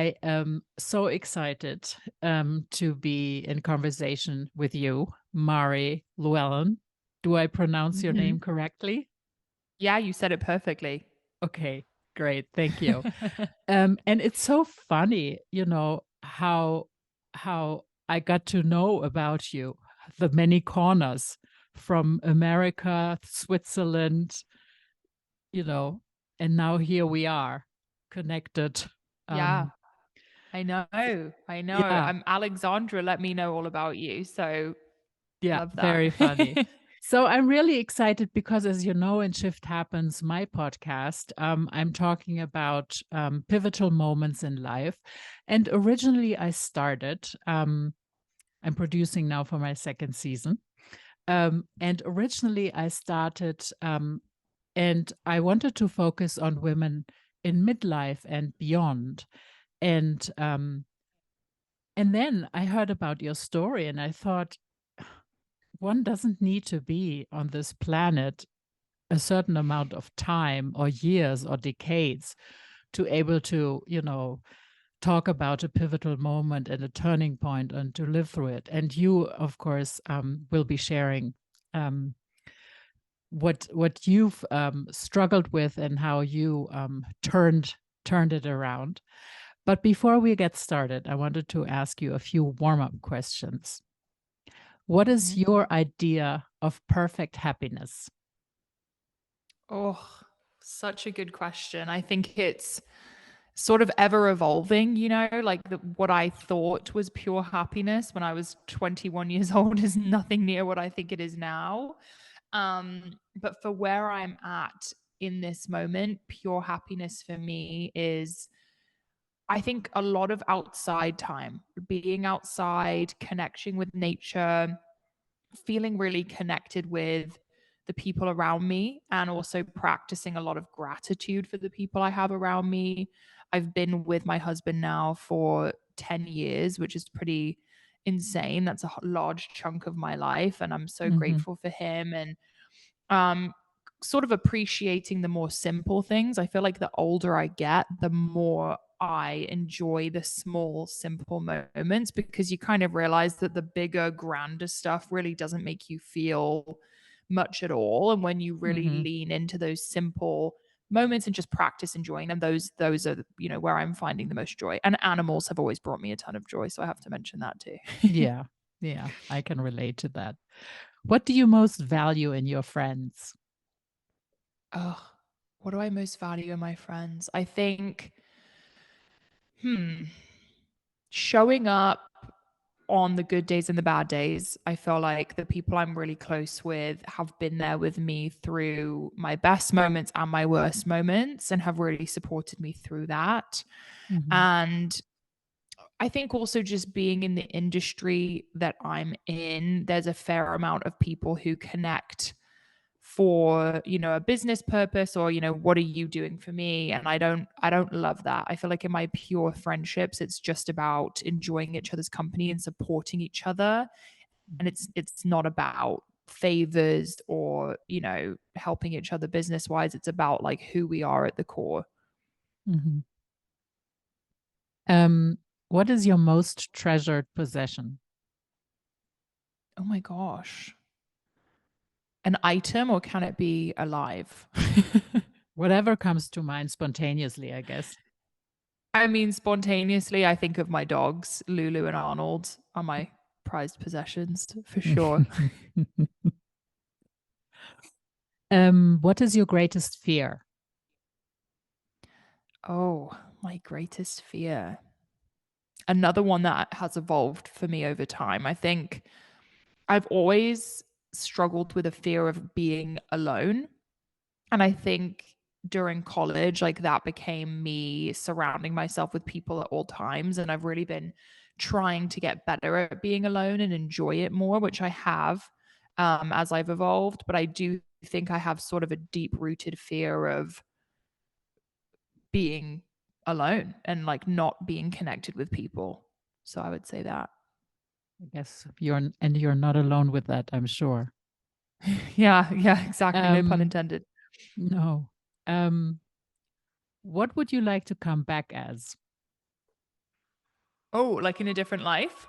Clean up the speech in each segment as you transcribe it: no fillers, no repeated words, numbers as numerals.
I am so excited to be in conversation with you, Mari Llewellyn. Do I pronounce your hmm name correctly? Yeah, you said it perfectly. Okay, great. Thank you. And it's so funny, how I got to know about you, the many corners from America, Switzerland, you know, and now here we are connected. Yeah, Um, I know. I know. yeah, Alexandra let me know all about you, so yeah, love that. very funny. So I'm really excited because, as you know, in Shift Happens, my podcast, I'm talking about pivotal moments in life. And originally I started, I'm producing now for my second season. And originally I started, and I wanted to focus on women in midlife and beyond. And then I heard about your story and I thought, one doesn't need to be on this planet a certain amount of time or years or decades to able to, talk about a pivotal moment and a turning point and to live through it. And you, of course, will be sharing um, what you've struggled with and how you turned it around. But before we get started, I wanted to ask you a few warm-up questions. What is Mhm. your idea of perfect happiness? Oh, such a good question. I think it's sort of ever evolving, like what I thought was pure happiness when I was 21 years old is nothing near what I think it is now. But for where I'm at in this moment, pure happiness for me is, I think, a lot of outside time, being outside, connection with nature, feeling really connected with the people around me, and also practicing a lot of gratitude for the people I have around me. I've been with my husband now for 10 years, which is pretty insane. That's a large chunk of my life. And I'm so Hmm. grateful for him. And um, sort of appreciating the more simple things. I feel like the older I get, the more I enjoy the small, simple moments, because you kind of realize that the bigger, grander stuff really doesn't make you feel much at all. And when you really Hmm. lean into those simple moments and just practice enjoying them, those are, where I'm finding the most joy. And animals have always brought me a ton of joy, so I have to mention that too. Yeah, yeah, I can relate to that. What do you most value in your friends? Oh, what do I most value in my friends? I think, hmm, showing up on the good days and the bad days. I feel like the people I'm really close with have been there with me through my best moments and my worst moments and have really supported me through that. Hmm. And I think also just being in the industry that I'm in, there's a fair amount of people who connect for, a business purpose, or, what are you doing for me? And I don't love that. I feel like in my pure friendships, it's just about enjoying each other's company and supporting each other. And it's not about favors or, helping each other business wise. It's about like who we are at the core. Hmm. Um, what is your most treasured possession? Oh my gosh. An item, or can it be alive? Whatever comes to mind spontaneously, I guess. I mean, spontaneously, I think of my dogs. Lulu and Arnold are my prized possessions for sure. What is your greatest fear? Oh, my greatest fear. Another one that has evolved for me over time. I think I've always struggled with a fear of being alone. And I think during college, like that became me surrounding myself with people at all times. And I've really been trying to get better at being alone and enjoy it more, which I have, as I've evolved. But I do think I have sort of a deep rooted fear of being alone and like not being connected with people. So I would say that. I guess you're not alone with that, I'm sure. Yeah, yeah, exactly. No pun Um, intended. no. What would you like to come back as? Oh, like in a different life?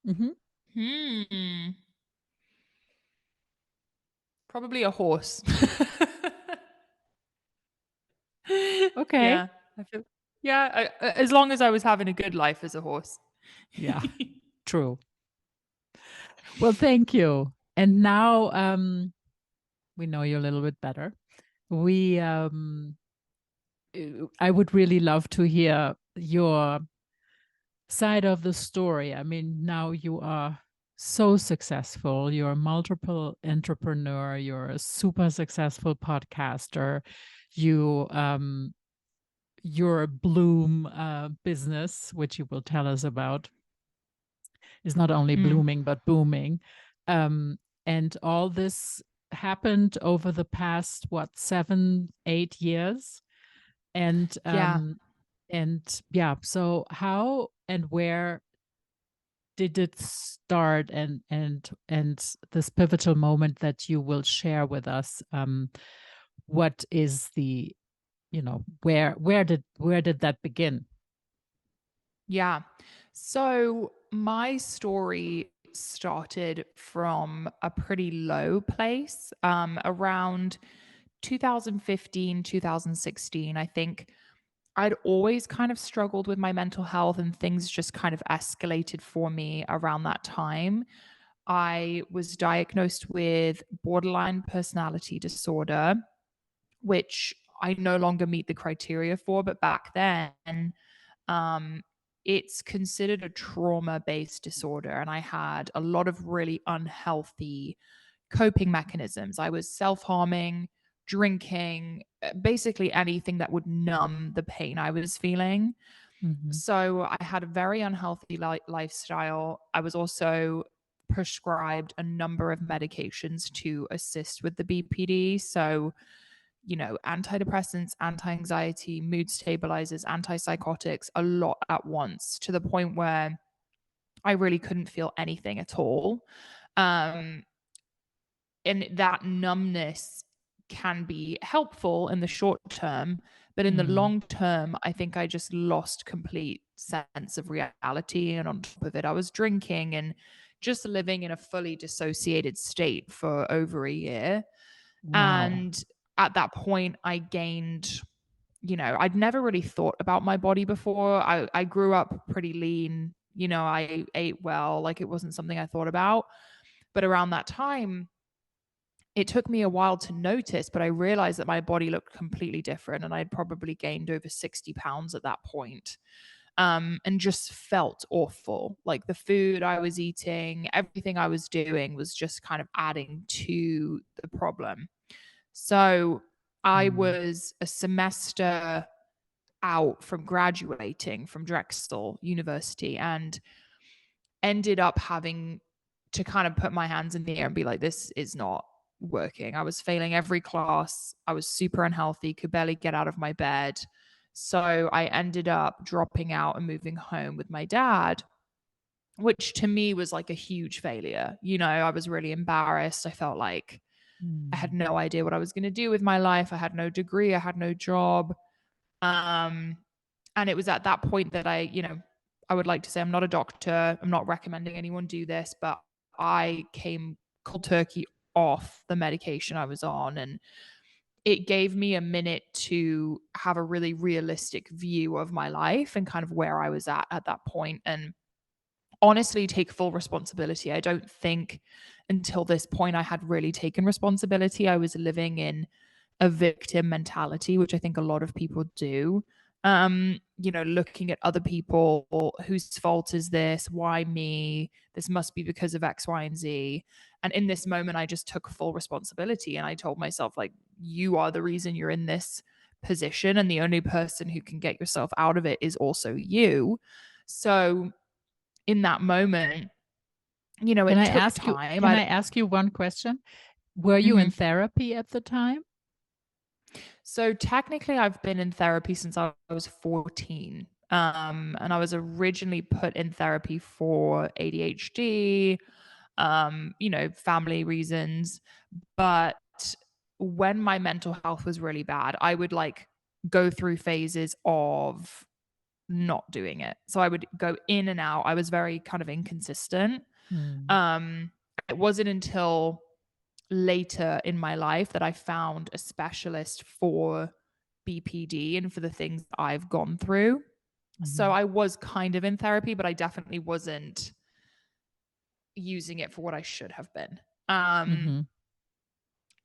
Hmm. Hmm. Probably a horse. Okay. Yeah, I feel yeah, as long as I was having a good life as a horse. Yeah, true. Well, thank you. And now we know you a little bit better. We I would really love to hear your side of the story. I mean, now you are so successful. You're a multiple entrepreneur. You're a super successful podcaster. You your Bloom business, which you will tell us about, is not only Mm, blooming but booming. Um, and all this happened over the past what 7, 8 years, and yeah. yeah. So how and where did it start, and this pivotal moment that you will share with us? What is the, where did that begin? Yeah. So my story started from a pretty low place around 2015, 2016. I think I'd always kind of struggled with my mental health, and things just kind of escalated for me around that time. I was diagnosed with borderline personality disorder, which I no longer meet the criteria for, but back then, um, it's considered a trauma based disorder. And I had a lot of really unhealthy coping mechanisms. I was self harming, drinking, basically anything that would numb the pain I was feeling. Hmm. So I had a very unhealthy lifestyle. I was also prescribed a number of medications to assist with the BPD. So, antidepressants, anti anxiety, mood stabilizers, antipsychotics, a lot at once, to the point where I really couldn't feel anything at all. Um, and that numbness can be helpful in the short term, but in the Mm. long term, I think I just lost complete sense of reality. And on top of it, I was drinking and just living in a fully dissociated state for over a year. Wow. And at that point, I gained, I'd never really thought about my body before. I grew up pretty lean. I ate well, like it wasn't something I thought about. But around that time, it took me a while to notice, but I realized that my body looked completely different, and I'd probably gained over 60 pounds at that point. And just felt awful. Like the food I was eating, everything I was doing was just kind of adding to the problem. So I Mm. was a semester out from graduating from Drexel University and ended up having to kind of put my hands in the air and be like, this is not working. I was failing every class. I was super unhealthy, could barely get out of my bed. So I ended up dropping out and moving home with my dad, which to me was like a huge failure. I was really embarrassed. I felt like I had Mm. no idea what I was going to do with my life. I had no degree, I had no job. Um, and it was at that point that I would like to say I'm not a doctor. I'm not recommending anyone do this, but I came cold turkey off the medication I was on. And it gave me a minute to have a really realistic view of my life and kind of where I was at that point, and honestly take full responsibility. I don't think until this point I had really taken responsibility. I was living in a victim mentality, which I think a lot of people do. Looking at other people, whose fault is this? Why me? This must be because of X, Y, and Z. And in this moment, I just took full responsibility and I told myself, like, you are the reason you're in this position. And the only person who can get yourself out of it is also you. So in that moment, Can it I took ask you? time. Can I ask you one question? Were you in Mhm. therapy at the time? So technically, I've been in therapy since I was 14. And I was originally put in therapy for ADHD, family reasons. But when my mental health was really bad, I would like go through phases of not doing it. So I would go in and out. I was very kind of inconsistent. Mm. Um, it wasn't until later in my life that I found a specialist for BPD and for the things I've gone through. So Mhm. I was kind of in therapy, but I definitely wasn't using it for what I should have been. Um, Mhm.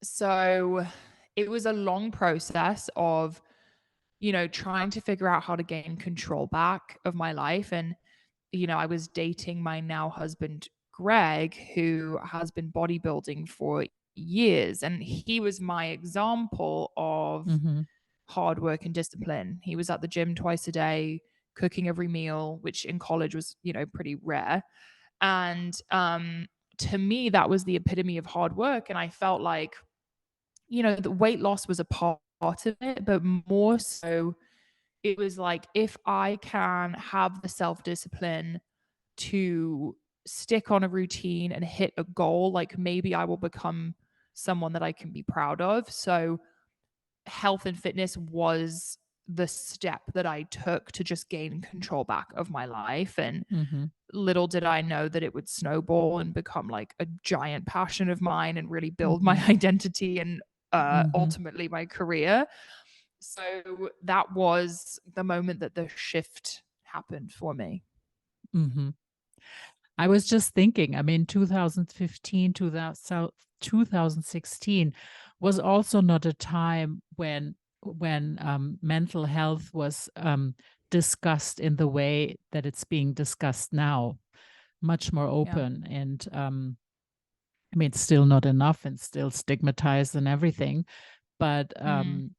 so it was a long process of, trying to figure out how to gain control back of my life. And, I was dating my now husband, Greg, who has been bodybuilding for years. And he was my example of Mhm. hard work and discipline. He was at the gym twice a day, cooking every meal, which in college was, pretty rare. And to me, that was the epitome of hard work. And I felt like, the weight loss was a part of it, but more so, it was like if I can have the self discipline to stick on a routine and hit a goal, like maybe I will become someone that I can be proud of. So, health and fitness was the step that I took to just gain control back of my life. And Mhm. little did I know that it would snowball and become like a giant passion of mine and really build my Mhm. identity and Mhm. ultimately my career. So that was the moment that the shift happened for me. Mhm. I was just thinking, I mean, 2015, 2016 was also not a time when mental health was discussed in the way that it's being discussed now, much more Yeah. open. And I mean, it's still not enough and still stigmatized and everything. But Mm. um,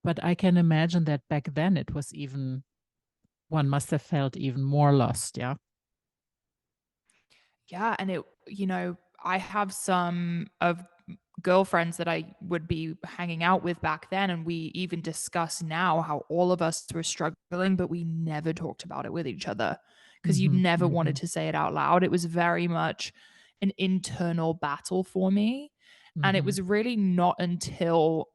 but I can imagine that back then it was even one must have felt even more lost. Yeah. Yeah, and I have some of girlfriends that I would be hanging out with back then, and we even discuss now how all of us were struggling, but we never talked about it with each other because you Hmm. never wanted Hmm. to say it out loud. It was very much an internal battle for me. And it Hmm. was really not until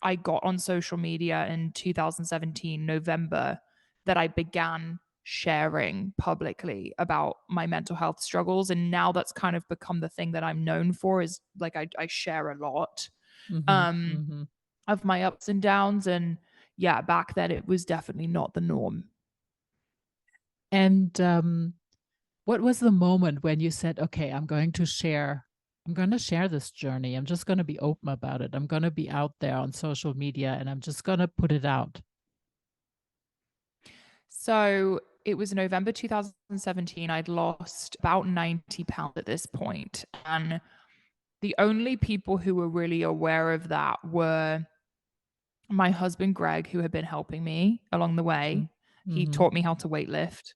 I got on social media in 2017, November, that I began sharing publicly about my mental health struggles. And now that's kind of become the thing that I'm known for, is like I share a lot Hmm. um Hmm. of my ups and downs. And yeah, back then it was definitely not the norm. And what was the moment when you said, "Okay, I'm going to share this journey. I'm just going to be open about it. I'm going to be out there on social media, and I'm just going to put it out." So it was November 2017. I'd lost about 90 pounds at this point, and the only people who were really aware of that were my husband Greg, who had been helping me along the way. He Mm-hmm. taught me how to weightlift.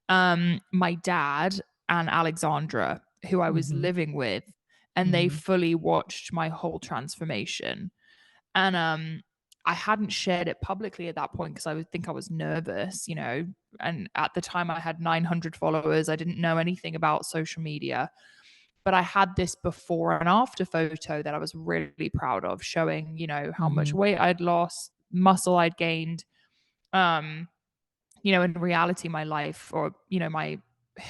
My dad and Alexandra, who I was Mm-hmm. living with, and they Mm-hmm. fully watched my whole transformation. And I hadn't shared it publicly at that point because I would think I was nervous, And at the time I had 900 followers. I didn't know anything about social media, but I had this before and after photo that I was really proud of, showing, how much Mm-hmm. weight I'd lost, muscle I'd gained. Um, in reality, my life, or, my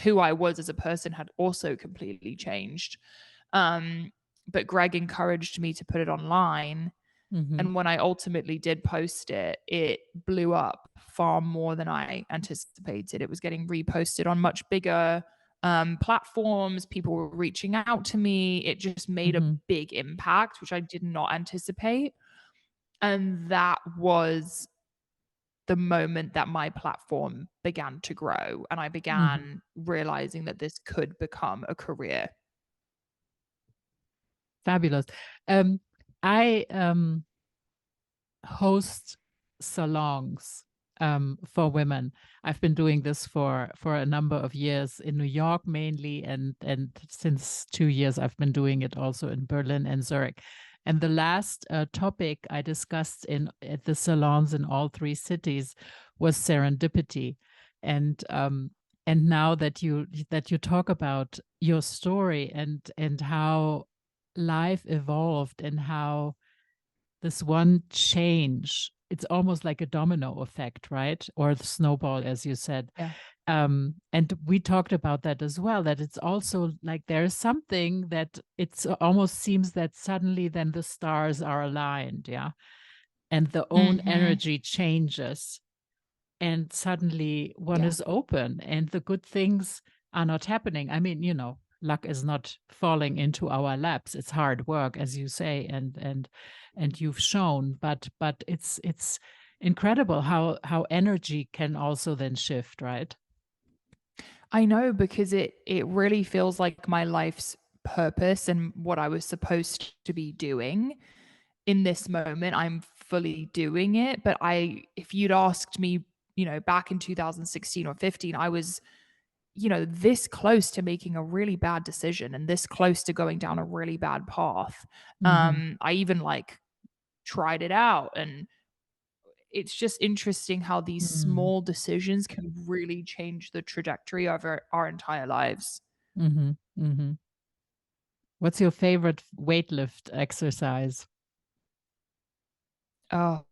who I was as a person had also completely changed. Um, but Greg encouraged me to put it online. Mm-hmm. And when I ultimately did post it, it blew up far more than I anticipated. It was getting reposted on much bigger platforms. People were reaching out to me. It just made a Mm-hmm. big impact, which I did not anticipate. And that was the moment that my platform began to grow. And I Mm-hmm. began realizing that this could become a career. Fabulous. I host salons for women. I've been doing this for a number of years in New York mainly, and since 2 years I've been doing it also in Berlin and Zurich. And the last topic I discussed in at the salons in all three cities was serendipity, and and now that you talk about your story and how life evolved and how this one change it's almost like a domino effect, right? Or the snowball, as you said. Yeah. And we talked about that as well, that it's also like there's something that it's almost seems that suddenly then the stars are aligned, yeah, and the own Mm-hmm. energy changes, and suddenly one Yeah. is open and the good things are not happening. I mean, luck is not falling into our laps. It's hard work, as you say, and you've shown, but it's incredible how energy can also then shift, right? I know, because it really feels like my life's purpose and what I was supposed to be doing in this moment. I'm fully doing it. But if you'd asked me, back in 2016 or 15, I was, this close to making a really bad decision and this close to going down a really bad path. Mhm. I even like tried it out, and it's just interesting how these Mm. small decisions can really change the trajectory of our entire lives. Mhm. Mhm. What's your favorite weightlift exercise? Oh,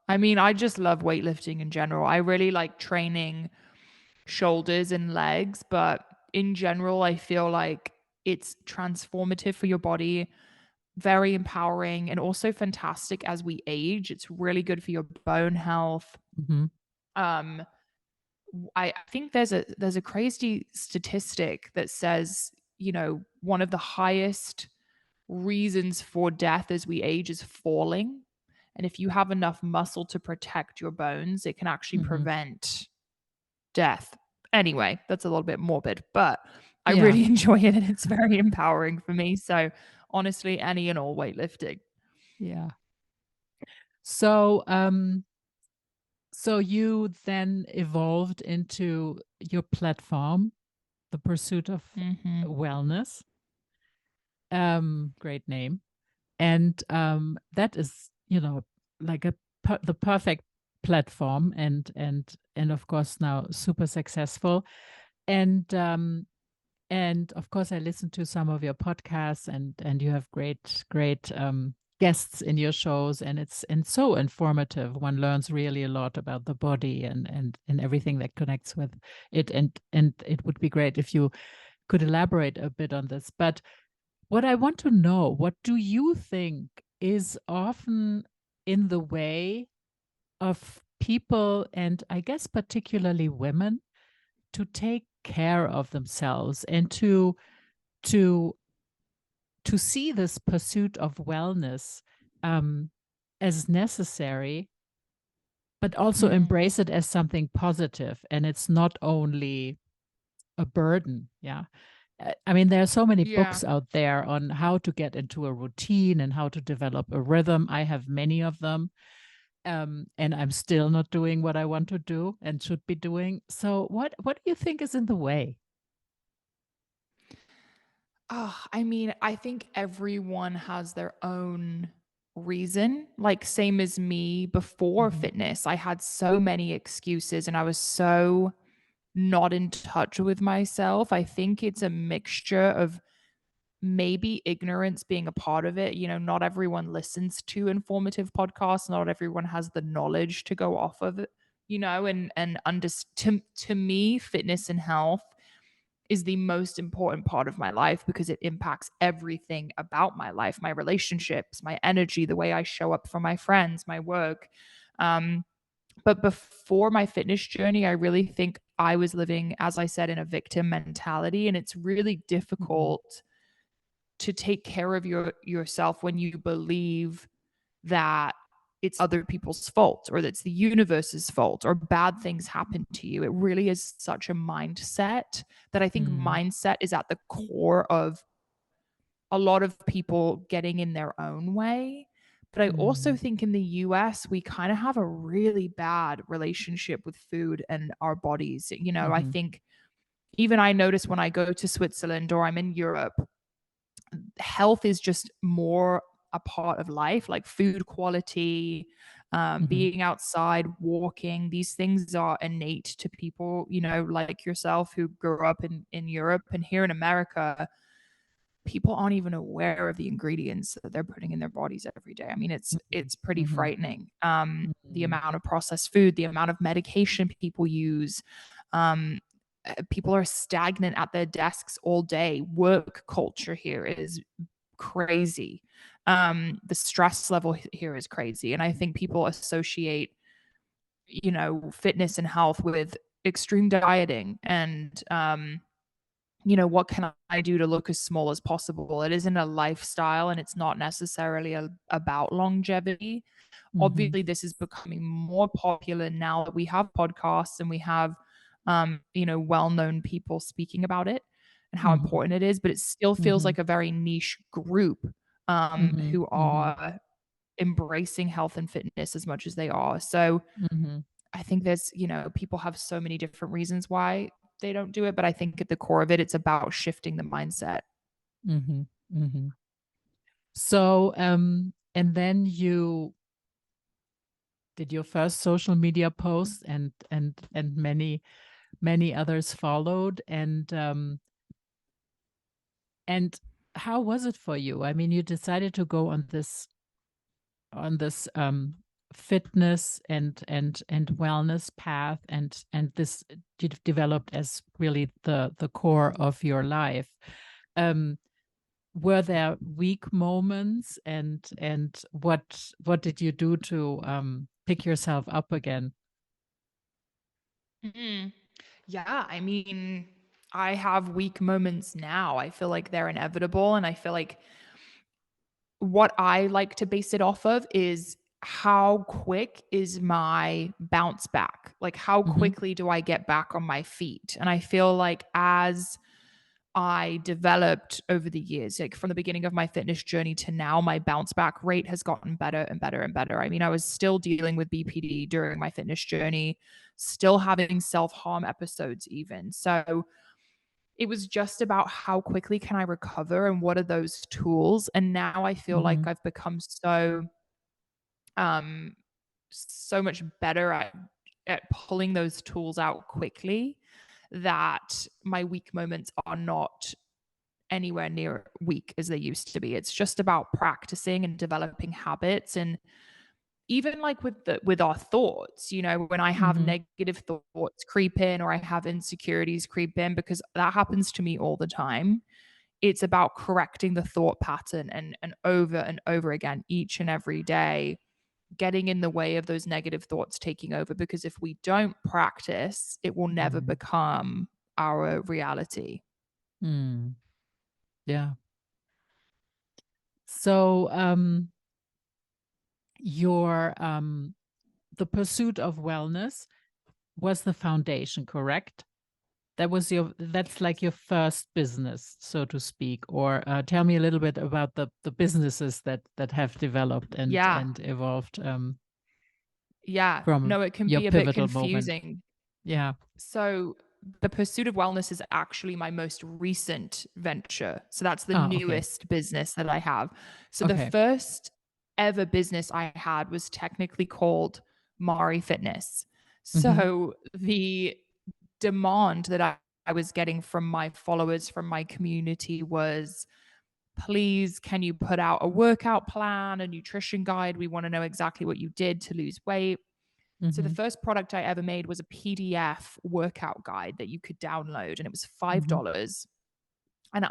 I mean, I just love weightlifting in general. I really like training shoulders and legs, but in general, I feel like it's transformative for your body, very empowering, and also fantastic as we age. It's really good for your bone health. Mhm. Um, I think there's a crazy statistic that says, one of the highest reasons for death as we age is falling. And if you have enough muscle to protect your bones, it can actually Mhm. prevent death. Anyway, that's a little bit morbid, but I Yeah. really enjoy it and it's very empowering for me. So, honestly, any and all weightlifting. Yeah. So, so you then evolved into your platform, the pursuit of Mhm. wellness. Great name. And that is, like the perfect platform, and of course now super successful. And of course I listened to some of your podcasts, and you have great guests in your shows, and it's so informative. One learns really a lot about the body and everything that connects with it, and it would be great if you could elaborate a bit on this. But what I want to know, what do you think is often in the way of people, and I guess particularly women, to take care of themselves and to to see this pursuit of wellness um, as necessary, but also Mhm. embrace it as something positive, and it's not only a burden. Yeah. I mean, there are so many Yeah. books out there on how to get into a routine and how to develop a rhythm. I have many of them. And I'm still not doing what I want to do and should be doing. So what do you think is in the way? I mean, I think everyone has their own reason. Like, same as me before Mhm. fitness, I had so many excuses and I was so not in touch with myself. I think it's a mixture of maybe ignorance being a part of it. Not everyone listens to informative podcasts, not everyone has the knowledge to go off of it, to me, fitness and health is the most important part of my life because it impacts everything about my life, my relationships, my energy, the way I show up for my friends, my work. Um, but before my fitness journey, I really think I was living, as I said, in a victim mentality. And it's really Mhm. difficult to take care of yourself when you believe that it's other people's fault or that's the universe's fault or bad things happen to you. It really is such a mindset that I think Mm. mindset is at the core of a lot of people getting in their own way. But I also Mm. think in the US, we kind of have a really bad relationship with food and our bodies. I Mhm. think even I notice when I go to Switzerland or I'm in Europe, health is just more a part of life, like food quality, Mhm. being outside, walking. These things are innate to people, like yourself who grew up in Europe. And here in America, people aren't even aware of the ingredients that they're putting in their bodies every day. I mean, it's pretty Mhm. frightening. The Mhm. amount of processed food, the amount of medication people use. Um, People are stagnant at their desks all day. Work culture here is crazy. The stress level here is crazy, and I think people associate, fitness and health with extreme dieting and what can I do to look as small as possible? It isn't a lifestyle and it's not necessarily about longevity. Mhm. Obviously, this is becoming more popular now that we have podcasts and we have, well-known people speaking about it and how Mhm. important it is, but it still feels Mhm. like a very niche group Mhm. who Mhm. are embracing health and fitness as much as they are. So Mhm. I think people have so many different reasons why they don't do it, but I think at the core of it, it's about shifting the mindset. Mhm. Mhm. So, and then you did your first social media post, and many others followed, and how was it for you? I mean, you decided to go on this fitness and wellness path, and this developed as really the core of your life. Um, were there weak moments, and what did you do to pick yourself up again? Mm. Yeah, I mean, I have weak moments now. I feel like they're inevitable. And I feel like what I like to base it off of is how quick is my bounce back? Like, how Mhm. quickly do I get back on my feet? And I feel like as I developed over the years, like from the beginning of my fitness journey to now, my bounce back rate has gotten better and better and better. I mean, I was still dealing with BPD during my fitness journey, still having self harm episodes, even. So it was just about how quickly can I recover and what are those tools. And now I feel like Mhm. I've become um, so much better at pulling those tools out quickly that my weak moments are not anywhere near weak as they used to be. It's just about practicing and developing habits. And even like with our thoughts, when I have Mhm. negative thoughts creep in or I have insecurities creep in, because that happens to me all the time. It's about correcting the thought pattern and over again each and every day, getting in the way of those negative thoughts taking over, because if we don't practice, it will never Mhm. become our reality. Mm. Yeah. So, your the pursuit of wellness was the foundation, correct? That's like your first business, so to speak. Or tell me a little bit about the businesses that have developed Yeah. and evolved Yeah. from No, it can your be a bit pivotal moment. confusing. Yeah. So, the pursuit of wellness is actually my most recent venture. So, that's the Ah, okay. newest business that I have. So, the Okay. first ever business I had was technically called Mari Fitness. Mhm. So, the demand that I was getting from my followers, from my community was, please, can you put out a workout plan, a nutrition guide? We want to know exactly what you did to lose weight. So the Mhm. first product I ever made was a PDF workout guide that you could download, and it was Mhm. $5. And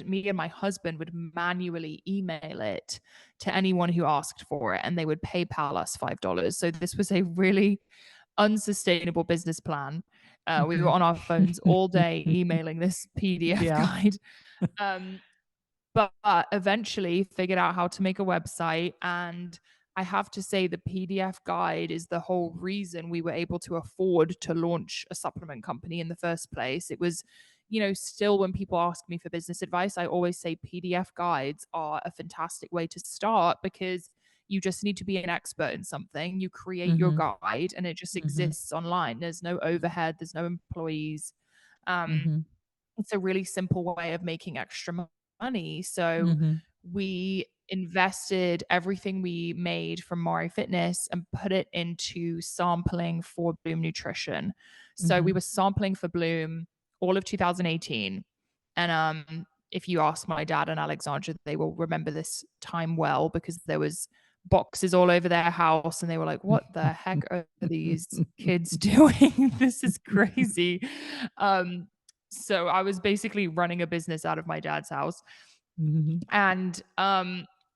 me and my husband would manually email it to anyone who asked for it, and they would PayPal us $5. So this was a really unsustainable business plan. We were Mhm. on our phones all day emailing this PDF Yeah. guide. Um, but eventually figured out how to make a website. And I have to say, the PDF guide is the whole reason we were able to afford to launch a supplement company in the first place. It was, still when people ask me for business advice, I always say PDF guides are a fantastic way to start, because you just need to be an expert in something. You create your Mhm. guide and it just Mhm. exists online. There's no overhead, there's no employees. Um, Mhm. it's a really simple way of making extra money. So Mhm. we invested everything we made from Mari Fitness and put it into sampling for Bloom Nutrition. So we Mhm. were sampling for Bloom all of 2018. And If you ask my dad and Alexandra, they will remember this time well, because there was boxes all over their house and they were like, what the heck are these kids doing? This is crazy. So I was basically running a business out of my dad's house. Mhm. And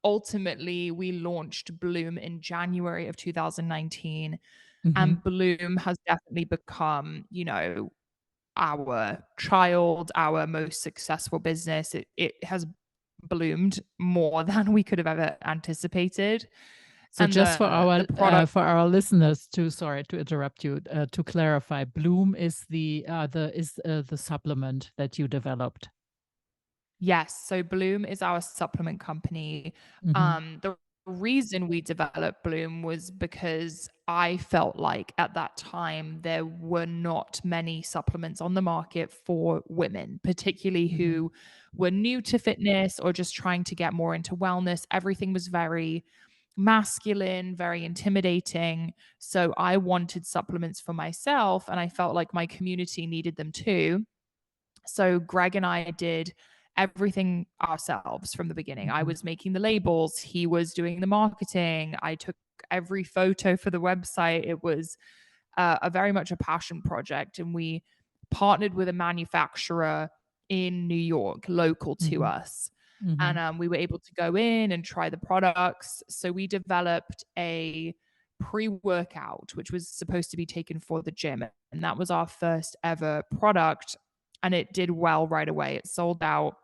ultimately, we launched Bloom in January of 2019. Mhm. And Bloom has definitely become, our child, our most successful business. It has bloomed more than we could have ever anticipated. So And just the product, for our listeners, to sorry to interrupt you, to clarify, Bloom is the supplement that you developed. yes. So Bloom is our supplement company. Mhm. The reason we developed Bloom was because I felt like at that time there were not many supplements on the market for women, particularly Mhm. who were new to fitness or just trying to get more into wellness. Everything was very masculine, very intimidating. So I wanted supplements for myself, and I felt like my community needed them too. So Greg and I did everything ourselves from the beginning. I Mhm. was making the labels, he was doing the marketing. I took every photo for the website. It was a very much a passion project, and we partnered with a manufacturer in New York, local to Mhm. us. And Mhm. we were able to go in and try the products. So we developed a pre-workout, which was supposed to be taken for the gym. And that was our first ever product. And it did well right away. It sold out.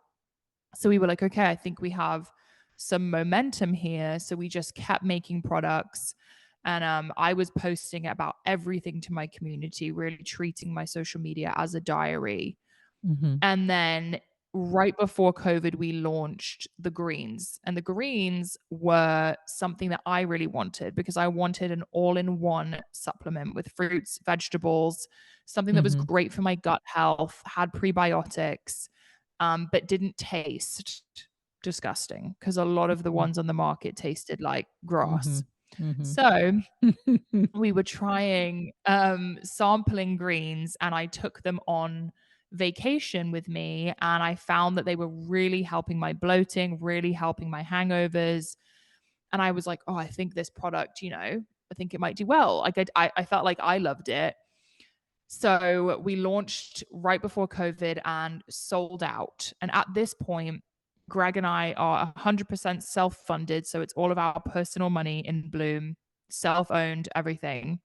So we were like, okay, I think we have some momentum here. So we just kept making products. And I was posting about everything to my community, really treating my social media as a diary. Mhm. And then right before COVID, we launched the greens. And the greens were something that I really wanted, because I wanted an all in one supplement with fruits, vegetables, something that was Mhm. great for my gut health, had prebiotics, but didn't taste disgusting, because a lot of the Mhm. ones on the market tasted like grass. Mhm. Mhm. So we were trying sampling greens, and I took them on vacation with me, and I found that they were really helping my bloating, really helping my hangovers. And I was like, oh, I think this product, I think it might do well. Like I felt like I loved it. So we launched right before COVID and sold out. And at this point, Greg and I are 100% self funded. So it's all of our personal money in Bloom, self owned, everything.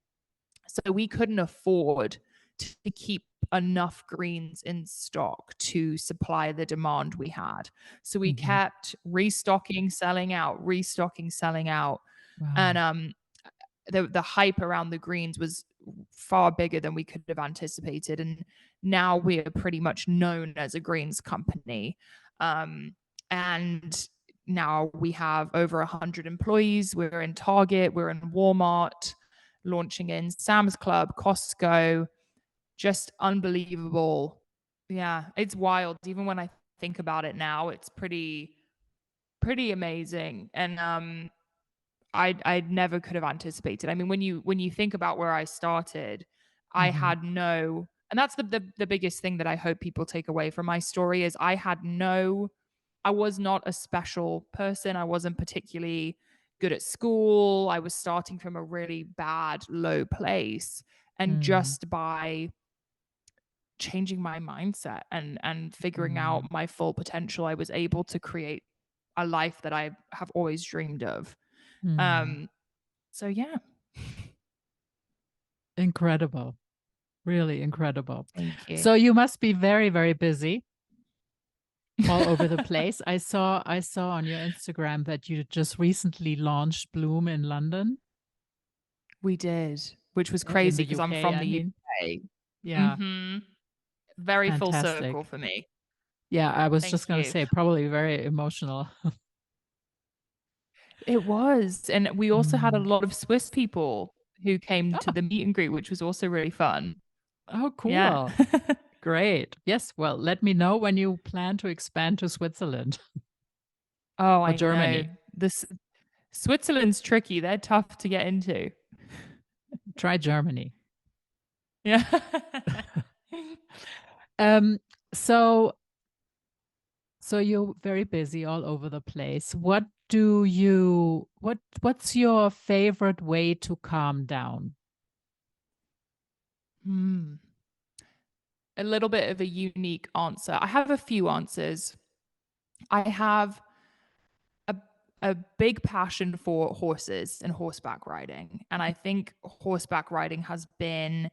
So we couldn't afford to keep enough greens in stock to supply the demand we had. So we Mhm. kept restocking, selling out, restocking, selling out. And Wow. the hype around the greens was far bigger than we could have anticipated. And now we are pretty much known as a greens company. And now we have over 100 employees. We're in Target, we're in Walmart, launching in Sam's Club, Costco. Just unbelievable. Yeah, it's wild. Even when I think about it now, it's pretty amazing. And I never could have anticipated. I mean, when you think about where I started, I Mhm. had no, and that's the biggest thing that I hope people take away from my story is I was not a special person. I wasn't particularly good at school. I was starting from a really bad, low place. And Mm. just by changing my mindset and figuring Mm. out my full potential, I was able to create a life that I have always dreamed of. Mm. Um, so yeah, Incredible. Really incredible. thank you. So you must be very, very busy all over the place. I saw on your Instagram that you just recently launched Bloom in London, We did, which was in crazy the because I'm UK, from I the mean. UK. Yeah, Mhm. Very full circle fantastic. for me. Yeah, I was just Thank gonna you. say probably very emotional. It was, and we also had a Mm. lot of Swiss people who came to Oh, the meet and greet, which was also really fun. oh, Yeah. cool. Great. Yes, well, let me know when you plan to expand to Switzerland Oh, or I know. Germany. This Switzerland's tricky. They're tough to get into. Try Germany. Yeah. Um, so So you're very busy all over the place. What's your favorite way to calm down? Hmm. A little bit of a unique answer. I have a few answers. I have a a big passion for horses and horseback riding. And I think horseback riding has been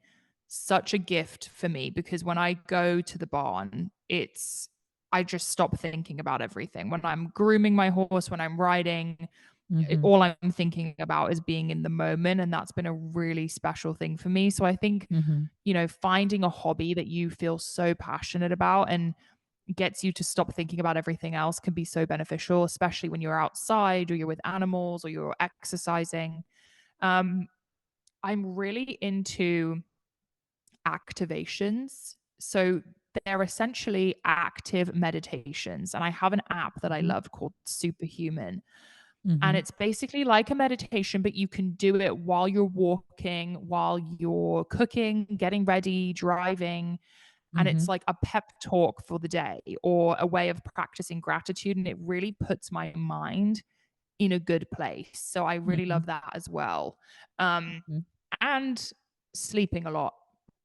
such a gift for me because when I go to the barn, I just stop thinking about everything. When I'm grooming my horse, when I'm riding, Mhm. all I'm thinking about is being in the moment. And that's been a really special thing for me. So I think, Mhm. finding a hobby that you feel so passionate about and gets you to stop thinking about everything else can be so beneficial, especially when you're outside or you're with animals or you're exercising. Um, I'm really into activations. So they're essentially active meditations. And I have an app that I Mhm. love called Superhuman. And Mhm. it's basically like a meditation, but you can do it while you're walking, while you're cooking, getting ready, driving. And it's Mhm. like a pep talk for the day or a way of practicing gratitude. And it really puts my mind in a good place. So I really Mhm. love that as well. Um, Mhm. and sleeping a lot.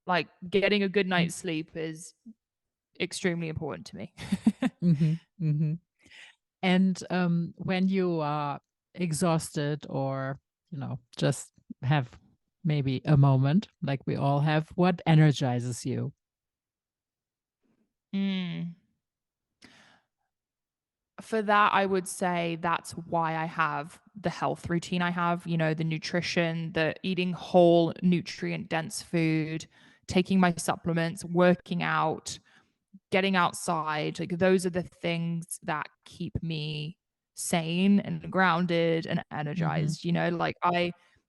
Like getting a good night's sleep is extremely important to me. Mhm. Mhm. And when you are exhausted or, just have maybe a moment like we all have, what energizes you? Mm. For that, I would say that's why I have the health routine I have, the nutrition, the eating whole nutrient dense food, taking my supplements, working out, getting outside. Like those are the things that keep me sane and grounded and Mhm. energized. Like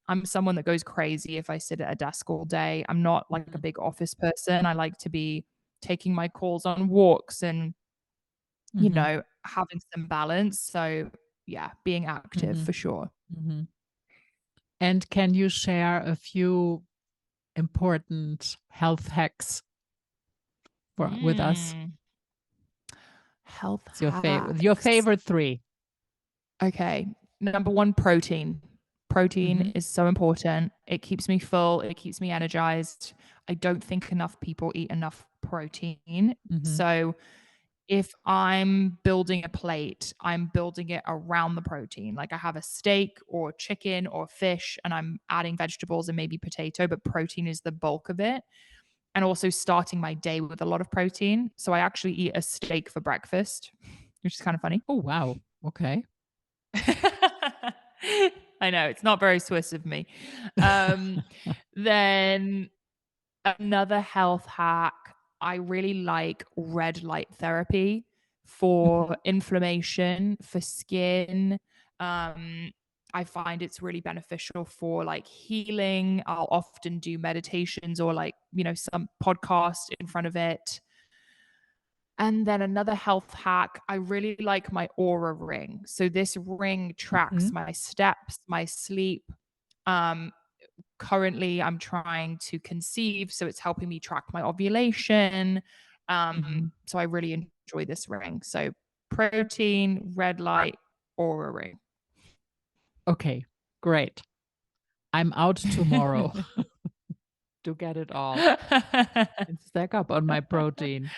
I'm someone that goes crazy if I sit at a desk all day. I'm not like a Mhm. big office person. I like to be taking my calls on walks and Mhm. having some balance. So, yeah, being active Mhm. for sure. Mhm. And can you share a few important health hacks with us? Mm, health It's your hacks. favorite 3. Okay. Number one, protein. Protein Mhm. is so important. It keeps me full, it keeps me energized. I don't think enough people eat enough protein. Mhm. So, if I'm building a plate, I'm building it around the protein. Like I have a steak or chicken or fish, and I'm adding vegetables and maybe potato, but protein is the bulk of it. And also starting my day with a lot of protein. So I actually eat a steak for breakfast, which is kind of funny. Oh, wow. Okay. I know it's not very Swiss of me. Um, then another health hack, I really like red light therapy for Mhm. inflammation, for skin. I find it's really beneficial for like healing. I'll often do meditations or like, some podcast in front of it. And then another health hack, I really like my aura ring. So this ring tracks Mhm. my steps, my sleep. Um, Currently I'm trying to conceive, so it's helping me track my ovulation. Mhm. So I really enjoy this ring. So protein, red light, aura ring. Okay, great. I'm out tomorrow to get it all and stack up on my protein.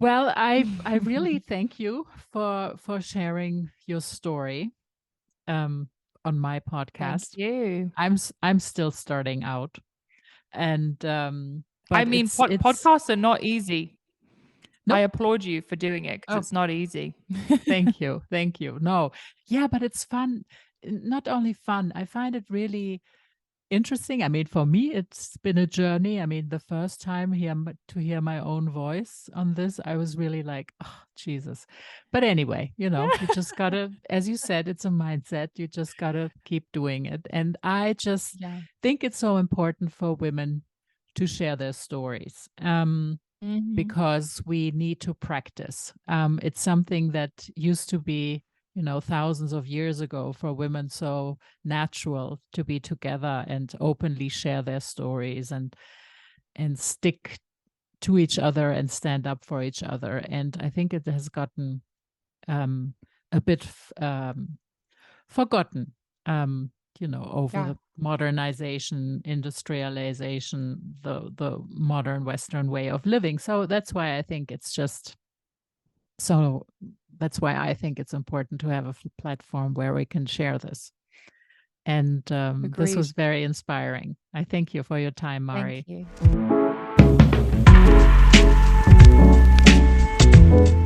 Well, I really thank you for sharing your story um on my Thank podcast. you. I'm still starting out, and I but mean, it's podcasts are not easy. I nope. applaud you for doing it because Oh, it's not easy. thank you. Thank you. No. Yeah, but it's fun. Not only fun, I find it really interesting. I mean, for me, it's been a journey. I mean, the first time to hear my own voice on this, I was really like, oh, Jesus. But anyway, you just gotta, as you said, it's a mindset. You just gotta keep doing it. And I just Yeah. think it's so important for women to share their stories. Mhm. Because we need to practice. It's something that used to be, thousands of years ago for women so natural to be together and openly share their stories and stick to each other and stand up for each other. And I think it has gotten a bit forgotten, over Yeah. the modernization, industrialization, the modern Western way of living. So that's why I think it's important to have a platform where we can share this. And this was Agreed. very inspiring. I thank you for your time, Mari. Thank you.